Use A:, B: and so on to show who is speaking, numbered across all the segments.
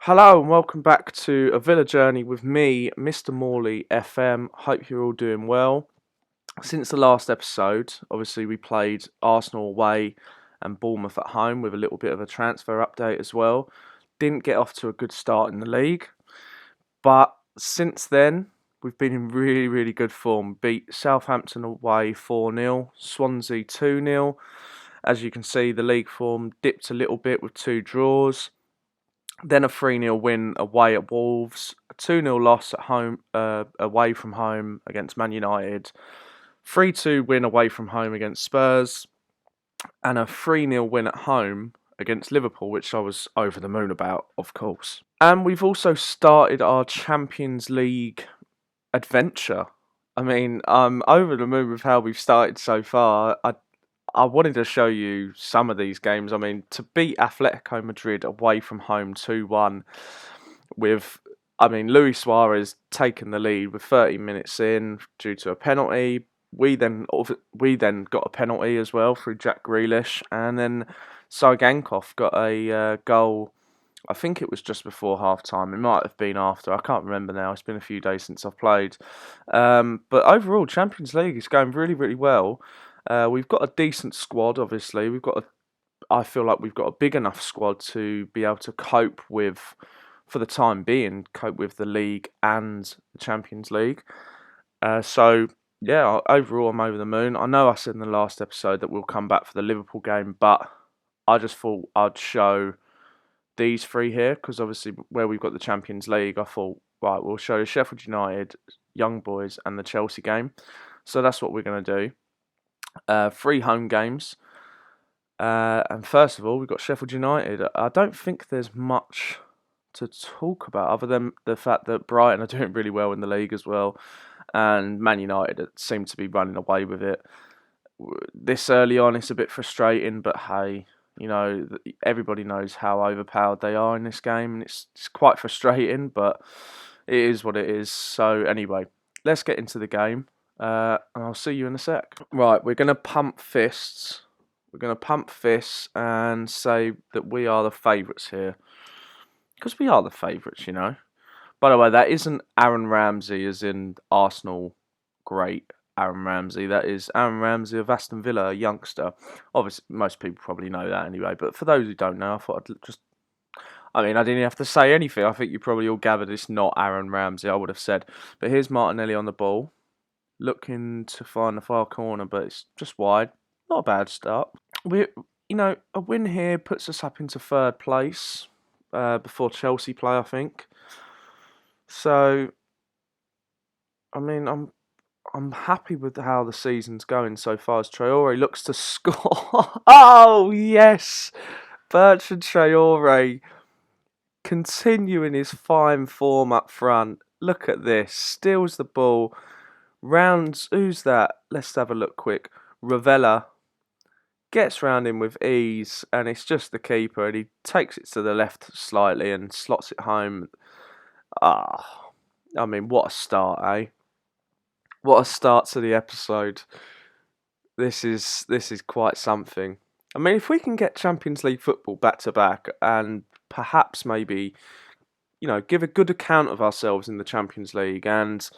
A: Hello and welcome back to a Villa journey with me, Mr. Morley FM. Hope you're all doing well. Since the last episode, obviously we played Arsenal away and Bournemouth at home with a little bit of a transfer update as well. Didn't get off to a good start in the league, but since then we've been in really, really good form. Beat Southampton away 4-0, Swansea 2-0. As you can see, the league form dipped a little bit with 2 draws. Then a 3-0 win away at Wolves, a 2-0 loss at home, away from home against Man United, 3-2 win away from home against Spurs, and a 3-0 win at home against Liverpool, which I was over the moon about, of course. And we've also started our Champions League adventure. I mean, I'm over the moon with how we've started so far. I wanted to show you some of these games. I mean, to beat Atletico Madrid away from home 2-1 with, Luis Suarez taking the lead with 30 minutes in due to a penalty. We then got a penalty as well through Jack Grealish, and then Sargankov got a goal. I think it was just before half time. It might have been after. I can't remember now. It's been a few days since I've played. But overall, Champions League is going really, really well. We've got a decent squad, obviously. I feel like we've got a big enough squad to be able to cope with, for the time being, cope with the league and the Champions League. Yeah, overall, I'm over the moon. I know I said in the last episode that we'll come back for the Liverpool game, but I just thought I'd show these three here, because obviously where we've got the Champions League, I thought, right, we'll show Sheffield United, Young Boys, and the Chelsea game. So that's what we're going to do. 3 home games. And first of all, we've got Sheffield United. I don't think there's much to talk about other than the fact that Brighton are doing really well in the league as well, and Man United seem to be running away with it. This early on, it's a bit frustrating, but hey, everybody knows how overpowered they are in this game, and it's quite frustrating, but it is what it is. So anyway, let's get into the game. And I'll see you in a sec. Right, we're going to pump fists. We're going to pump fists and say that we are the favourites here. Because we are the favourites, By the way, that isn't Aaron Ramsey as in Arsenal great Aaron Ramsey. That is Aaron Ramsey of Aston Villa, a youngster. Obviously, most people probably know that anyway. But for those who don't know, I thought I'd just... I didn't have to say anything. I think you probably all gathered it's not Aaron Ramsey, I would have said. But here's Martinelli on the ball, looking to find the far corner, but it's just wide. Not a bad start. A win here puts us up into 3rd place before Chelsea play, I think. So, I'm happy with how the season's going so far. As Traore looks to score. Oh yes, Bertrand Traore continuing his fine form up front. Look at this, steals the ball. Rounds, who's that? Let's have a look quick. Ravella gets round him with ease, and it's just the keeper, and he takes it to the left slightly and slots it home. What a start, eh? What a start to the episode. This is quite something. If we can get Champions League football back to back, and perhaps maybe, give a good account of ourselves in the Champions League, and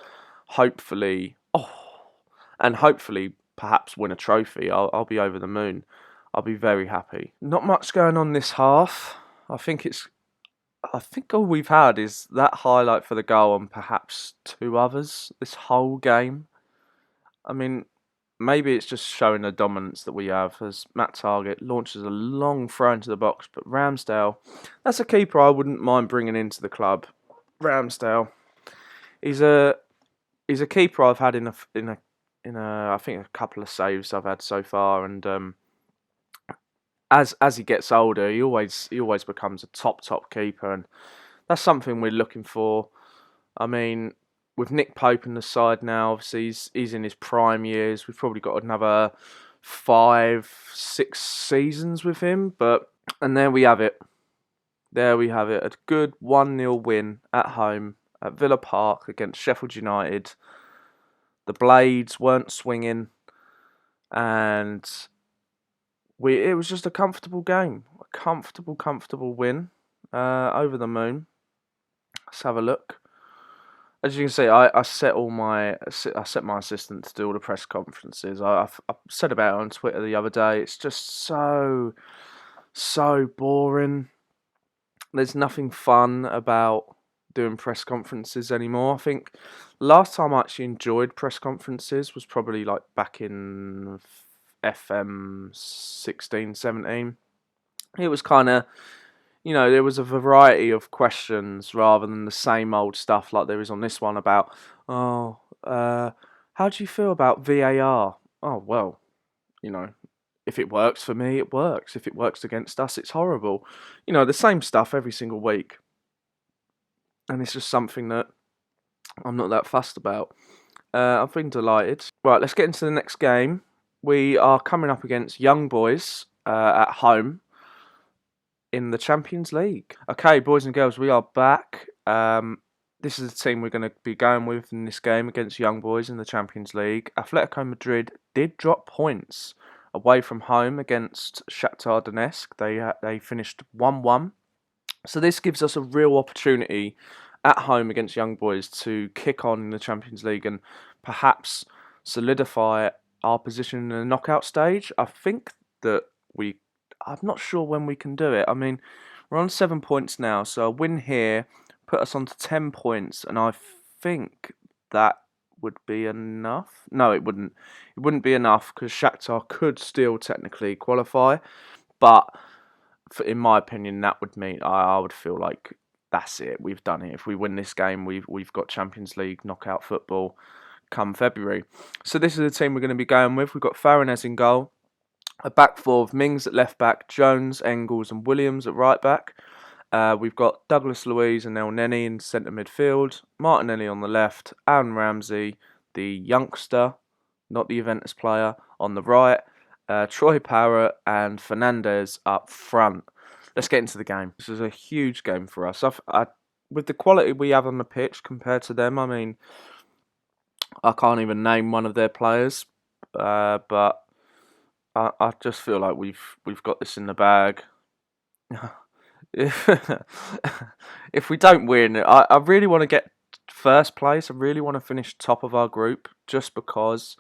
A: hopefully, perhaps win a trophy, I'll be over the moon. I'll be very happy. Not much going on this half. I think all we've had is that highlight for the goal and perhaps 2 others this whole game. Maybe it's just showing the dominance that we have as Matt Targett launches a long throw into the box, but Ramsdale, that's a keeper I wouldn't mind bringing into the club. Ramsdale, he's a keeper I've had in I think a couple of saves I've had so far, and as he gets older, he always becomes a top keeper, and that's something we're looking for. With Nick Pope in the side now, obviously he's in his prime years. We've probably got another 5-6 seasons with him, and there we have it. A good 1-0 win at home at Villa Park against Sheffield United. The blades weren't swinging, and it was just a comfortable game. A comfortable win over the moon. Let's have a look. As you can see, I set my assistant to do all the press conferences. I said about it on Twitter the other day. It's just so boring. There's nothing fun about doing press conferences anymore. I think last time I actually enjoyed press conferences was probably like back in FM 16, 17. It was kind of, there was a variety of questions rather than the same old stuff like there is on this one about, how do you feel about VAR? Oh, well, if it works for me, it works. If it works against us, it's horrible. The same stuff every single week. And it's just something that I'm not that fussed about. I've been delighted. Right, let's get into the next game. We are coming up against Young Boys at home in the Champions League. Okay, boys and girls, we are back. This is the team we're going to be going with in this game against Young Boys in the Champions League. Atletico Madrid did drop points away from home against Shakhtar Donetsk. They finished 1-1. So this gives us a real opportunity at home against Young Boys to kick on in the Champions League and perhaps solidify our position in the knockout stage. I think that I'm not sure when we can do it. I mean, we're on 7 points now, so a win here put us on to 10 points, and I think that would be enough. No, it wouldn't. It wouldn't be enough because Shakhtar could still technically qualify, but in my opinion, that would mean I would feel like that's it. We've done it. If we win this game, we've got Champions League knockout football come February. So this is the team we're going to be going with. We've got Farinez in goal, a back four of Mings at left back, Jones, Engels, and Williams at right back. We've got Douglas Luiz and El Neni in centre midfield, Martinelli on the left, Aaron Ramsey, the youngster, not the Juventus player, on the right. Troy Parrott and Fernandez up front. Let's get into the game. This is a huge game for us. With the quality we have on the pitch compared to them, I mean, I can't even name one of their players, but I just feel like we've got this in the bag. If we don't win, I really want to get first place. I really want to finish top of our group, just because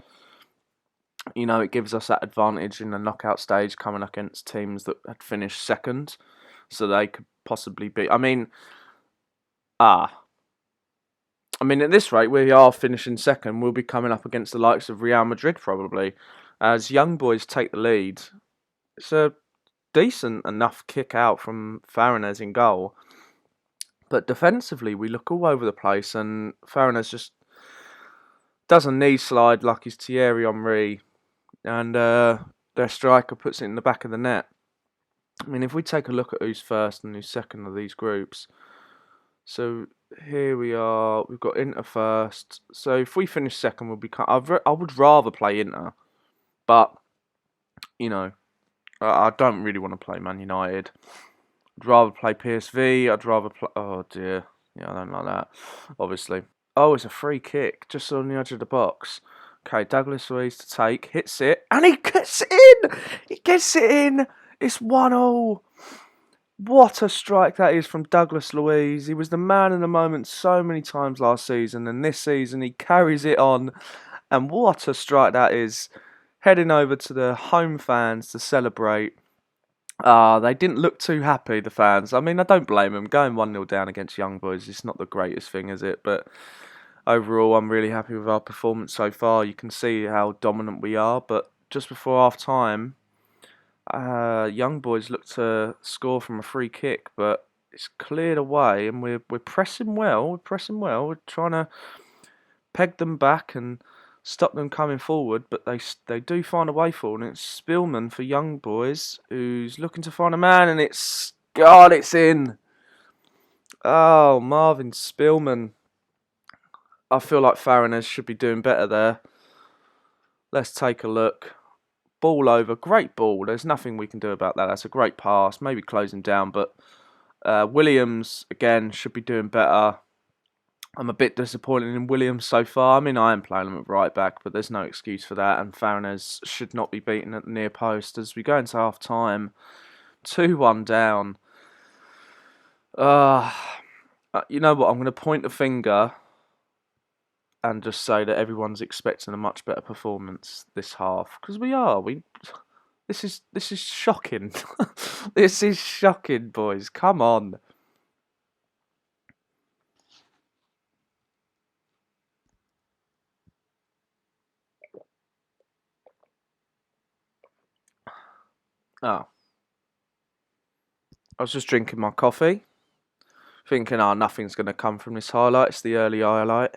A: it gives us that advantage in the knockout stage coming against teams that had finished second, so they could possibly beat. I mean, at this rate, we are finishing second. We'll be coming up against the likes of Real Madrid probably, as Young Boys take the lead. It's a decent enough kick out from Farinez in goal, but defensively we look all over the place, and Farinez just does a knee slide like he's Thierry Henry, and their striker puts it in the back of the net. I mean, if we take a look at who's first and who's second of these groups, so here we are. We've got Inter first. So if we finish second, we'll be. I would rather play Inter, but I don't really want to play Man United. I'd rather play PSV. I'd rather play. Oh dear, yeah, I don't like that. Obviously. Oh, it's a free kick just on the edge of the box. Okay, Douglas Luiz to take, hits it, and he gets it in! He gets it in! It's 1-0. What a strike that is from Douglas Luiz. He was the man in the moment so many times last season, and this season he carries it on. And what a strike that is. Heading over to the home fans to celebrate. They didn't look too happy, the fans. I mean, I don't blame them. Going 1-0 down against Young Boys is not the greatest thing, is it? But overall, I'm really happy with our performance so far. You can see how dominant we are. But just before half-time, Young Boys look to score from a free kick, but it's cleared away, and we're pressing well. We're trying to peg them back and stop them coming forward, but they do find a way forward, and it's Spielman for Young Boys, who's looking to find a man, and it's in. Oh, Marvin Spielman. I feel like Farinez should be doing better there. Let's take a look. Ball over, great ball. There's nothing we can do about that. That's a great pass, maybe closing down, but Williams, again, should be doing better. I'm a bit disappointed in Williams so far. I mean, I am playing him at right back, but there's no excuse for that, and Farinez should not be beaten at the near post as we go into half-time. 2-1 down. You know what? I'm going to point a finger and just say that everyone's expecting a much better performance this half because we are. This is shocking. This is shocking, boys. Come on. Oh, I was just drinking my coffee, thinking, nothing's going to come from this highlight. It's the early highlight,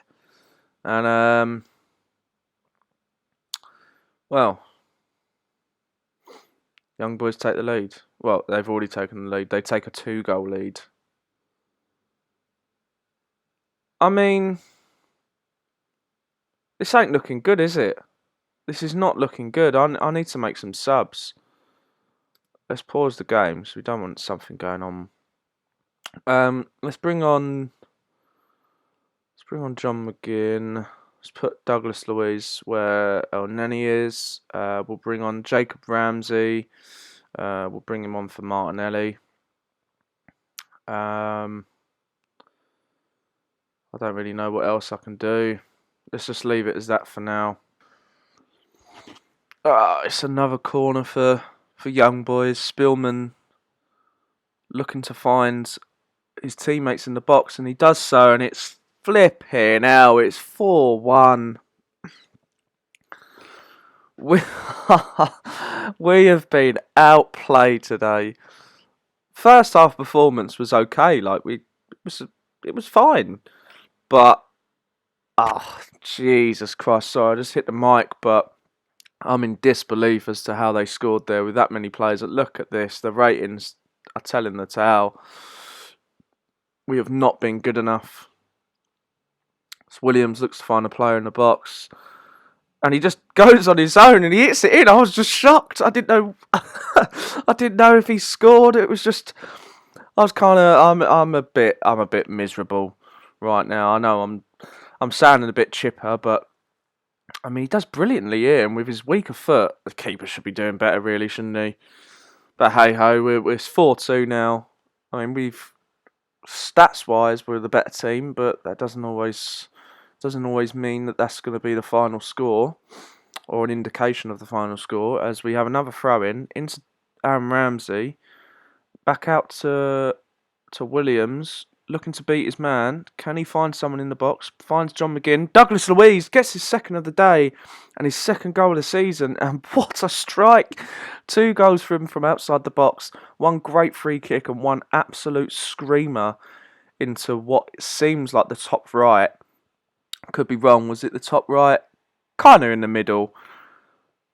A: and well, young boys take the lead. Well, they've already taken the lead. They take a 2-goal lead. I mean, this ain't looking good, is it? This is not looking good. I need to make some subs. Let's pause the game, so we don't want something going on. Let's bring on John McGinn. Let's put Douglas Luiz where El Neni is. We'll bring on Jacob Ramsey. We'll bring him on for Martinelli. I don't really know what else I can do. Let's just leave it as that for now. It's another corner for young boys. Spillman looking to find his teammates in the box, and he does so, and it's flipping hell. It's 4-1. We have been outplayed today. First half performance was okay. It was fine, but Jesus Christ! Sorry, I just hit the mic, but I'm in disbelief as to how they scored there with that many players. Look at this. The ratings are telling the tale. We have not been good enough. So Williams looks to find a player in the box, and he just goes on his own and he hits it in. I was just shocked. I didn't know. I didn't know if he scored. It was just. I was kind of. I'm a bit miserable right now. I know I'm sounding a bit chipper, but I mean he does brilliantly here, and with his weaker foot, the keeper should be doing better, really, shouldn't he? But hey ho, it's 4-2 now. I mean stats wise we're the better team, but that doesn't always mean that that's going to be the final score or an indication of the final score, as we have another throw in into Aaron Ramsey, back out to Williams, looking to beat his man. Can he find someone in the box? Finds John McGinn. Douglas Luiz gets his second of the day and his second goal of the season, and what a strike. 2 goals for him from outside the box, 1 great free kick and 1 absolute screamer into what seems like the top right. Could be wrong. Was it the top right? Kind of in the middle.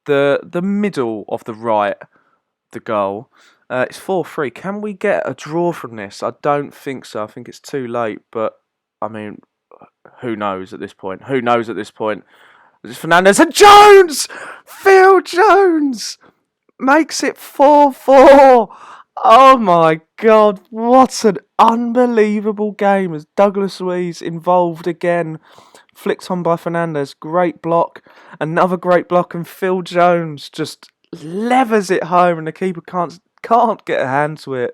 A: The middle of the right, the goal. It's 4-3. Can we get a draw from this? I don't think so. I think it's too late. But, I mean, who knows at this point? It's Fernandez and Jones! Phil Jones makes it 4-4. Oh my God, what an unbelievable game as Douglas Luiz involved again. Flicked on by Fernandez, great block, another great block, and Phil Jones just levers it home, and the keeper can't get a hand to it,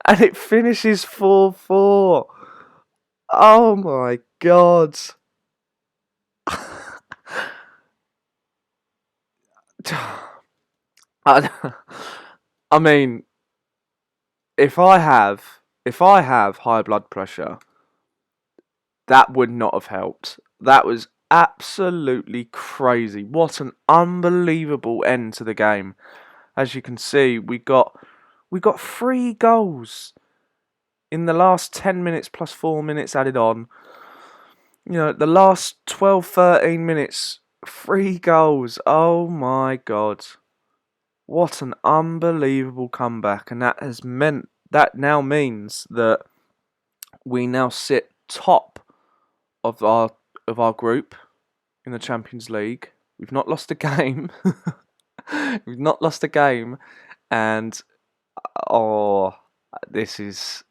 A: and it finishes 4-4. Oh my God! I mean, if I have high blood pressure, that would not have helped. That was absolutely crazy. What an unbelievable end to the game. As you can see, we got 3 goals in the last 10 minutes plus 4 minutes added on. You know, the last 12, 13 minutes, 3 goals. Oh my God. What an unbelievable comeback. And that now means that we now sit top of our group in the Champions League. We've not lost a game. We've not lost a game, and this is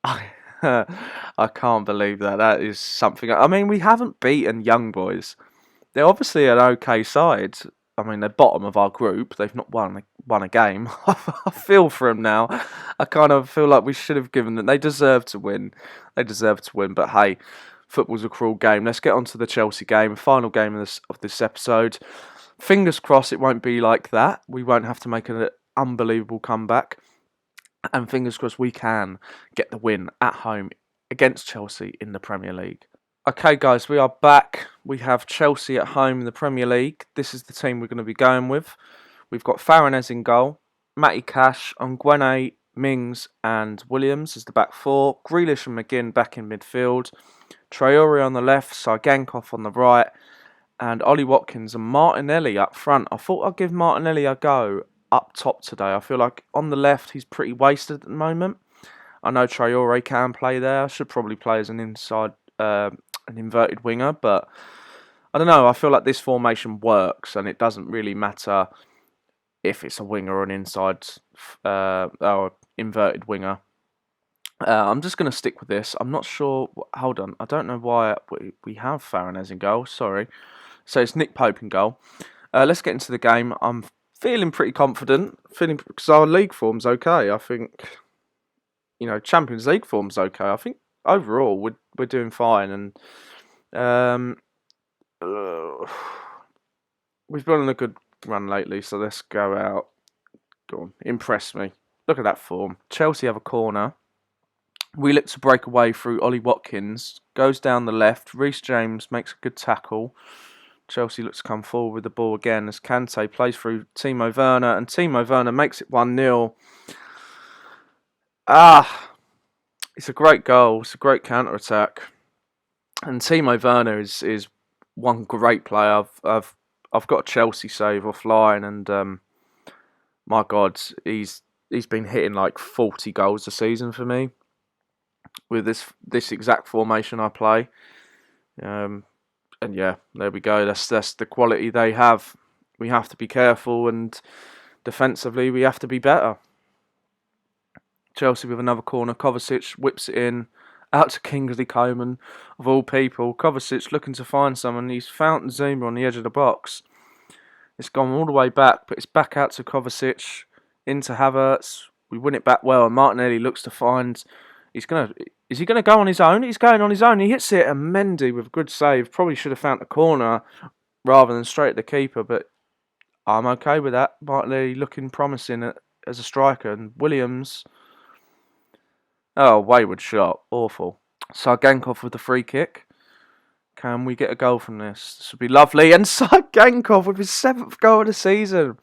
A: I can't believe that. That is something. I mean, we haven't beaten Young Boys. They're obviously an okay side. I mean, they're bottom of our group. They've not won won a game. I feel for them now. I kind of feel like we should have given them. They deserve to win. They deserve to win. But hey, football's a cruel game. Let's get on to the Chelsea game, final game of this episode. Fingers crossed it won't be like that. We won't have to make an unbelievable comeback. And fingers crossed we can get the win at home against Chelsea in the Premier League. Okay, guys, we are back. We have Chelsea at home in the Premier League. This is the team we're going to be going with. We've got Farronez in goal, Matty Cash, Nguene, Mings and Williams as the back four, Grealish and McGinn back in midfield, Traore on the left, Sargankov on the right, and Ollie Watkins and Martinelli up front. I thought I'd give Martinelli a go up top today. I feel like on the left he's pretty wasted at the moment. I know Traore can play there. I should probably play as an inverted winger, but I don't know. I feel like this formation works, and it doesn't really matter if it's a winger or an inside or inverted winger. I'm just going to stick with this. I'm not sure. Hold on. I don't know why we have Farronez in goal. Sorry. So it's Nick Pope in goal. Let's get into the game. I'm feeling pretty confident. Because our league form's okay. I think, Champions League form's okay. I think overall we're doing fine, and we've been on a good run lately. So let's go out. Go on, impress me. Look at that form. Chelsea have a corner. We look to break away through Ollie Watkins. Goes down the left. Reece James makes a good tackle. Chelsea looks to come forward with the ball again as Kante plays through Timo Werner, and Timo Werner makes it 1-0. It's a great goal. It's a great counter-attack. And Timo Werner is one great player. I've got a Chelsea save offline, and my God, he's been hitting like 40 goals a season for me with this exact formation I play. And yeah, there we go. That's the quality they have. We have to be careful, and defensively we have to be better. Chelsea with another corner. Kovacic whips it in. Out to Kingsley Coman, of all people. Kovacic looking to find someone. He's found Zuma on the edge of the box. It's gone all the way back, but it's back out to Kovacic. Into Havertz. We win it back well, and Martinelli looks to find... Is he going to go on his own? He's going on his own. He hits it, and Mendy with a good save. Probably should have found the corner rather than straight at the keeper, but I'm okay with that. Martinelli looking promising as a striker, and Williams... Oh, wayward shot. Awful. Sargankov with the free kick. Can we get a goal from this? This would be lovely. And Sargankov with his 7th goal of the season.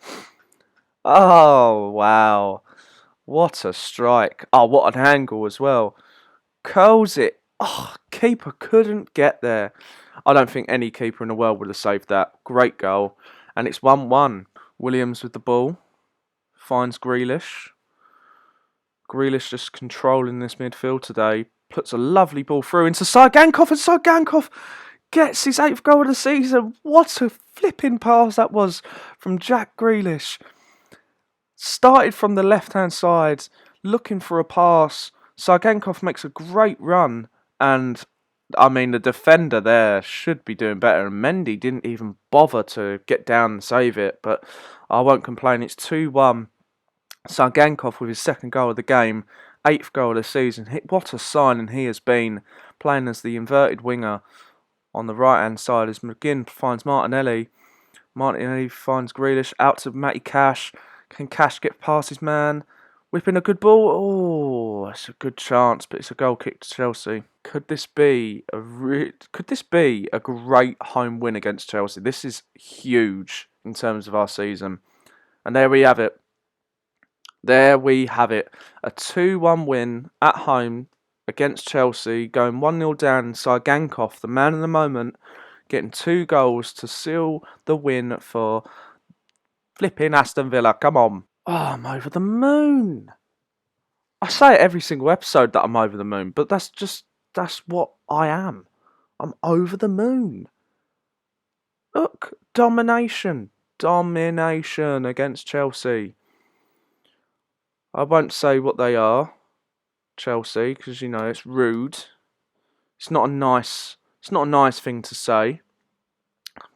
A: Oh, wow. What a strike. Oh, what an angle as well. Curls it. Oh, keeper couldn't get there. I don't think any keeper in the world would have saved that. Great goal. And it's 1-1. Williams with the ball. Finds Grealish. Grealish just controlling this midfield today. Puts a lovely ball through into Sargankov, and Sargankov gets his 8th goal of the season. What a flipping pass that was from Jack Grealish. Started from the left-hand side, looking for a pass. Sargankov makes a great run, and I mean the defender there should be doing better, and Mendy didn't even bother to get down and save it, but I won't complain. It's 2-1. Sargankov with his 2nd goal of the game, 8th goal of the season. What a signing he has been, playing as the inverted winger on the right-hand side as McGinn finds Martinelli. Martinelli finds Grealish, out to Matty Cash. Can Cash get past his man? Whipping a good ball. Oh, it's a good chance, but it's a goal kick to Chelsea. Could this be a great home win against Chelsea? This is huge in terms of our season. And there we have it. There we have it. A 2-1 win at home against Chelsea, going 1-0 down, and Sargankov, the man of the moment, getting 2 goals to seal the win for flipping Aston Villa. Come on. Oh, I'm over the moon. I say it every single episode that I'm over the moon, but that's what I am. I'm over the moon. Look, domination against Chelsea. I won't say what they are, Chelsea, because it's rude. It's not a nice thing to say.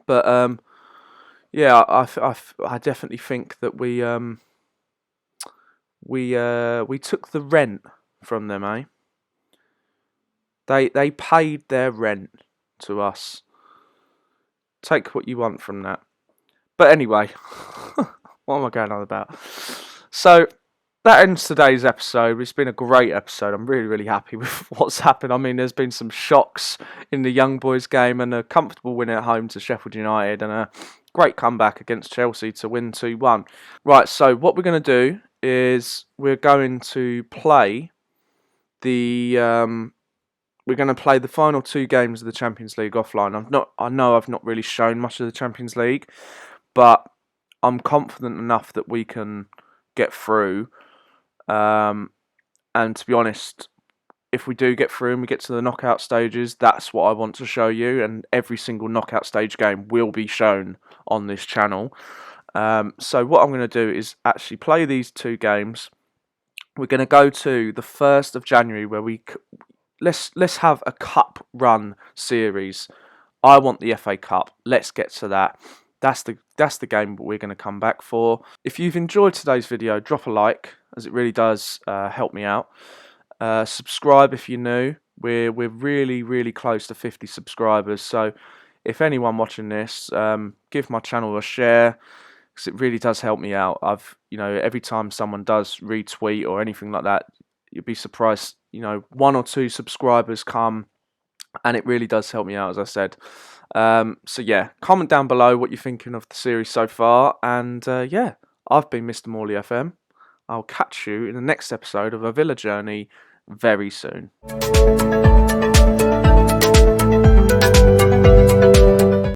A: But yeah, I definitely think that we we took the rent from them, eh? They paid their rent to us. Take what you want from that. But anyway, what am I going on about? So that ends today's episode. It's been a great episode. I'm really, really happy with what's happened. I mean, there's been some shocks in the young boys game and a comfortable win at home to Sheffield United and a great comeback against Chelsea to win 2-1. Right, so what we're going to do is we're going to play the final 2 games of the Champions League offline. I know I've not really shown much of the Champions League, but I'm confident enough that we can get through. And to be honest, if we do get through and we get to the knockout stages, that's what I want to show you. And every single knockout stage game will be shown on this channel. So what I'm going to do is actually play these 2 games. We're going to go to the 1st of January where let's have a cup run series. I want the FA Cup. Let's get to that. That's the game we're going to come back for. If you've enjoyed today's video, drop a like, as it really does help me out. Subscribe if you're new. We're really, really close to 50 subscribers. So if anyone watching this, give my channel a share, because it really does help me out. Every time someone does retweet or anything like that, you'd be surprised. 1 or 2 subscribers come, and it really does help me out, as I said. So yeah, comment down below what you're thinking of the series so far. And yeah, I've been Mr. Morley FM. I'll catch you in the next episode of A Villa Journey very soon.